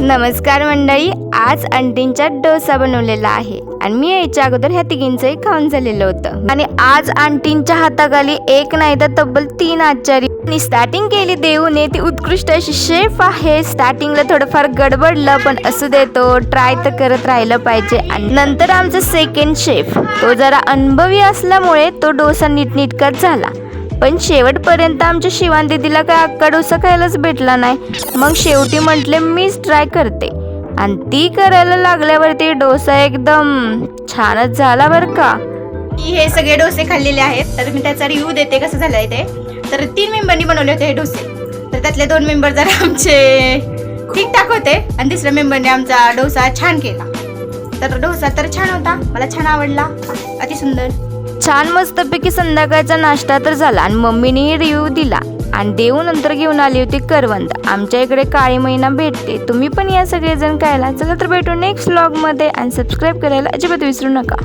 नमस्कार मंडळी, आज आंटींचा डोसा बनवलेला आहे आणि मी याच्या अगोदर ह्या तिघींचंही खाऊन झालेलं होतं. आणि आज आंटींच्या हाताखाली एक नाही तर तब्बल 3 आचारी आणि स्टार्टिंग केली देऊने. ती उत्कृष्ट अशी शेफ आहे. स्टार्टिंगला थोडंफार गडबडलं, पण असू दे, तो ट्राय तर करत राहिलं पाहिजे. आणि नंतर आमचा सेकंड शेफ, तो जरा अनुभवी असल्यामुळे तो डोसा नीटनीटकाच झाला. पण शेवटपर्यंत आमच्या शिवान दीदीला काय अख्खा डोसा खायलाच भेटला नाही. मग शेवटी म्हटले मीच ट्राय करते आणि ती करायला लागल्यावरती डोसा एकदम छानच झाला बरं का. मी हे सगळे डोसे खाल्लेले आहेत, तर मी त्याचा रिव्ह्यू देते कसं झालंय ते. तर 3 मेंबरनी बनवले होते हे डोसे, तर त्यातले 2 मेंबर जरा आमचे ठीकठाक होते आणि 3ऱ्या मेंबरने आमचा डोसा छान केला. तर डोसा तर छान होता, मला छान आवडला, अतिसुंदर छान मस्तपैकी संध्याकाळचा नाश्ता तर झाला आणि मम्मीनेही रिव्ह्यू दिला आणि देऊ नंतर घेऊन आली होती करवंद. आमच्या इकडे काळी महिना भेटते, तुम्ही पण या सगळेजण खायला. चला तर भेटू नेक्स्ट व्लॉगमध्ये आणि सबस्क्राईब करायला अजिबात विसरू नका.